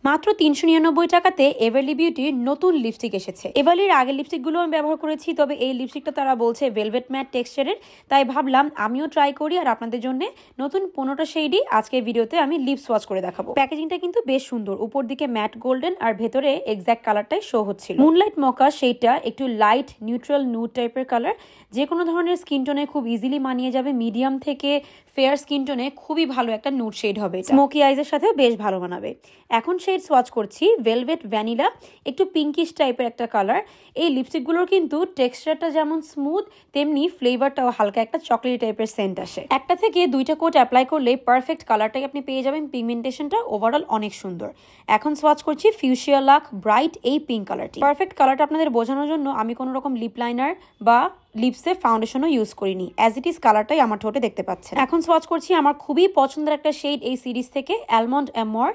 মাত্র ৩৯৯ টাকাতে এভারলি বিউটির নতুন লিপস্টিক এসেছে। এভারলির আগের লিপস্টিকগুলো আমি ব্যবহার করেছি, তবে এই লিপস্টিকটা তারা বলছে ভেলভেট ম্যাট টেক্সচারের, তাই ভাবলাম আমিও ট্রাই করি আর আপনাদের জন্য নতুন 15টা শেডই আজকের ভিডিওতে আমি লিপ সোয়াচ করে দেখাবো। প্যাকেজিংটা কিন্তু বেশ সুন্দর, উপর দিকে ম্যাট গোল্ডেন আর ভেতরে এক্স্যাক্ট কালারটাই শো হচ্ছিল। মুনলাইট মকা শেডটা একটু লাইট নিউট্রাল নুড টাইপের কালার, যে কোনো ধরনের স্কিন টোনে খুব ইজিলি মানিয়ে যাবে। মিডিয়াম থেকে ফেয়ার স্কিন টোনে খুবই ভালো একটা নুড শেড হবে, স্মোকি আইজের সাথেও বেশ ভালো মানাবে। এখন শেড সোয়াচ করছি ভেলভেট ভ্যানিলা, একটু পিঙ্কিশ টাইপের একটা কালার। এই লিপস্টিকগুলোর কিন্তু টেক্সচারটা যেমন স্মুথ, তেমনি ফ্লেভারটাও হালকা একটা চকলেট টাইপের সেন্ট আসে। একটা থেকে দুইটা কোট অ্যাপ্লাই করলে পারফেক্ট কালারটাই আপনি পেয়ে যাবেন। পিগমেন্টেশনটা ওভারঅল অনেক সুন্দর। এখন সোয়াচ করছি ফিউশিয়া লাক ব্রাইট এই পিঙ্ক কালারটি। পারফেক্ট কালারটা আপনাদের বোঝানোর জন্য আমি কোনো রকম লিপ লাইনার বা লিপসে ফাউন্ডেশনও ইউজ করিনি, অ্যাজ ইট ইজ কালারটাই আমার ঠোঁটে দেখতে পাচ্ছেন। এখন সোয়াচ করছি আমার খুবই পছন্দের একটা শেড এই সিরিজ থেকে, অ্যালমন্ড অ্যামর।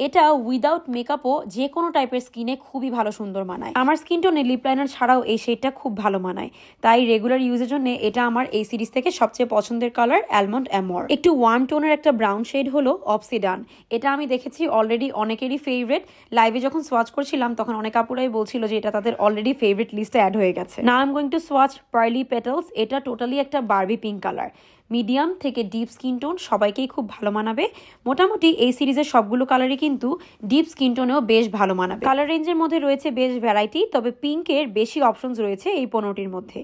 এটা উইদাউট মেকআপও যে কোনো টাইপের স্কিনে খুবই ভালো সুন্দর মানায়। আমার স্কিন টোনে লিপ লাইনার ছাড়াও এই শেডটা খুব ভালো মানায়, তাই রেগুলার ইউজের জন্য এটা আমার এই সিরিজ থেকে সবচেয়ে পছন্দের কালার, অ্যালমন্ড অ্যামর। একটু ওয়ার্ম টোনের একটা ব্রাউন শেড হলো অবসিডান। এটা আমি দেখেছি অলরেডি অনেকেরই ফেভারিট। লাইভে যখন সোয়াচ করছিলাম তখন অনেক আপুরাই বলছিল যে এটা তাদের অলরেডি ফেভারিট লিস্টে অ্যাড হয়ে গেছে। নাও I am going to swatch Parli petals. এটা টোটালি একটা বারবি পিঙ্ক কালার, মিডিয়াম থেকে ডিপ স্কিন টোন সবাইকেই খুব ভালো মানাবে। মোটামুটি এই সিরিজের সবগুলো কালারই কিন্তু ডিপ স্কিন টোনেও বেশ ভালো মানাবে। কালার রেঞ্জের মধ্যে রয়েছে বেশ ভ্যারাইটি, তবে পিঙ্কের বেশি অপশনস রয়েছে এই 15টির মধ্যে।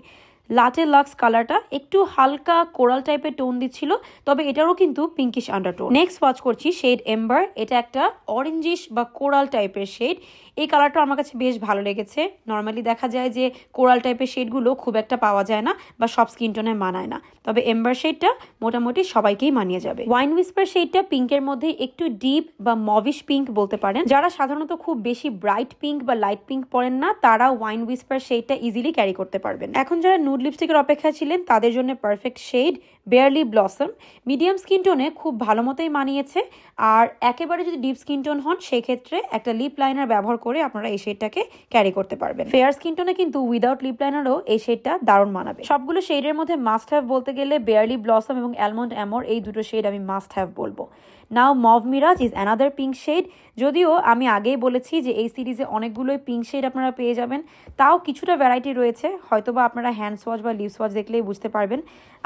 লাটে লাক্স কালারটা একটু হালকা কোরাল টাইপের টোন দিচ্ছিল, তবে এটারও কিন্তু পিঙ্কিশ আন্ডারটোন। নেক্সট ওয়াচ করছি শেড এম্বার। এটা একটা অরেঞ্জিশ বা কোরাল টাইপের শেড। এই কালারটা আমার কাছে বেশ ভালো লেগেছে। নর্মালি দেখা যায় যে কোরাল টাইপের শেডগুলো খুব একটা পাওয়া যায় না বা সব স্কিন টোনে মানায় না, তবে এম্বার শেডটা মোটামুটি সবাইকেই মানিয়ে যাবে। ওয়াইন উইস্পার শেডটা পিঙ্কের মধ্যে একটু ডিপ বা মভিশ পিঙ্ক বলতে পারেন। যারা সাধারণত খুব বেশি ব্রাইট পিঙ্ক বা লাইট পিঙ্ক পরেন না, তারা ওয়াইন উইস্পার শেডটা ইজিলি ক্যারি করতে পারবেন। এখন যারা নুড লিপস্টিকের অপেক্ষা ছিলেন তাদের জন্য perfect shade barely blossom. Medium skin টোনে খুব ভালো মতোই মানিয়েছে, আর একেবারে যদি ডিপ স্কিন টোন হন সেক্ষেত্রে একটা লিপ লাইনার ব্যবহার করে আপনারা এই শেডটাকে ক্যারি করতে পারবেন। ফেয়ার স্কিন টোনে কিন্তু উইদাউট লিপ লাইনারও এই শেডটা দারুণ মানাবে। সবগুলো শেডের মধ্যে মাস্ট হ্যাভ বলতে গেলে বেয়ারলি ব্লসম এবং অ্যালমন্ড অ্যামর, এই দুটো শেড আমি মাস্ট হ্যাভ বলবো। Now mauve mirage is another pink shade. যদিও আমি আগেই বলেছি যে এই সিরিজে অনেকগুলোই পিঙ্ক শেড আপনারা পেয়ে যাবেন, তাও কিছুটা ভ্যারাইটি রয়েছে, হয়তোবা আপনারা হ্যান্ড সোয়াচ বা লিপ সোয়াচ দেখলেই বুঝতে পারবেন।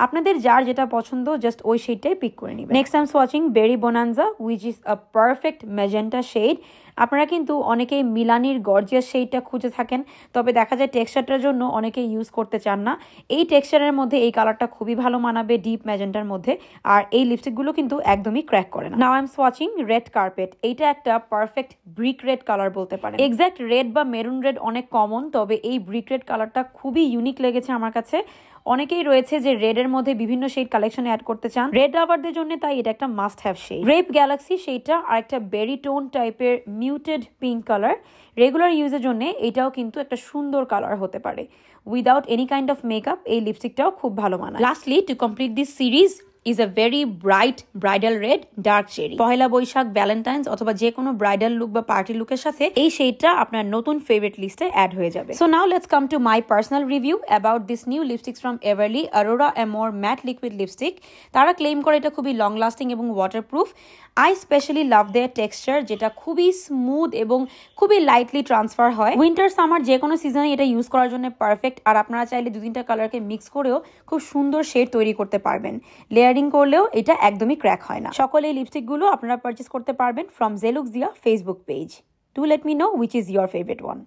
আপনাদের যার যেটা পছন্দ জাস্ট ওই শেডটাই পিক করে নেবেন। Next I am swatching berry bonanza which is a perfect magenta shade. আপনারা কিন্তু অনেকেই মিলানির গর্জিয়াস শেডটা খুঁজে থাকেন, তবে দেখা যায় টেক্সচারটার জন্য অনেকেই ইউজ করতে চান না। এই টেক্সচারের মধ্যে এই কালারটা খুবই ভালো মানাবে ডিপ ম্যাজেন্টার মধ্যে, আর এই লিপস্টিকগুলো কিন্তু একদমই ক্র্যাক করে না। Now I am swatching red carpet. এইটা একটা পারফেক্ট ব্রিক রেড কালার বলতে পারেন। এক্স্যাক্ট রেড বা মেরুন রেড অনেক কমন, তবে এই ব্রিক রেড কালারটা খুবই ইউনিক লেগেছে আমার কাছে। অনেকেই রয়েছে যে রেডের মধ্যে বিভিন্ন শেড কালেকশনে অ্যাড করতে চান, রেড লাভারদের জন্য তাই এটা একটা must have shade. Grape galaxy সেইটা আর একটা বেরি টোন টাইপের মিউটেড পিঙ্ক কালার। রেগুলার ইউজের জন্য এটাও কিন্তু একটা সুন্দর কালার হতে পারে। Without any kind of makeup এই লিপস্টিকটাও খুব ভালো মানায়। Lastly to complete this series is a very bright bridal red dark cherry. Pohela Boishakh, Valentine's অথবা যে কোনো ব্রাইডাল লুক বা পার্টি লুকের সাথে এই শেডটা আপনার নতুন ফেভারিট লিস্টে অ্যাড হয়ে যাবে। So now let's come to my personal review about this new lipsticks from Everly Aurora Amore matte liquid lipstick. তারা ক্লেম করে এটা খুবই লং লাস্টিং এবং waterproof. I specially love their texture, যেটা খুবই স্মুথ এবং খুবই লাইটলি ট্রান্সফার হয়। উইন্টার সামার যে কোনো সিজনে এটা ইউজ করার জন্য পারফেক্ট, আর আপনারা চাইলে 2-3টা কালারকে মিক্স করেও খুব সুন্দর শেড তৈরি করতে পারবেন। লেয়ারিং করলেও এটা একদমই ক্র্যাক হয় না। সকল এই লিপস্টিকগুলো আপনারা পারচেস করতে পারবেন ফ্রম জেলুক্সিয়া Facebook page. Do let me know which is your favorite one.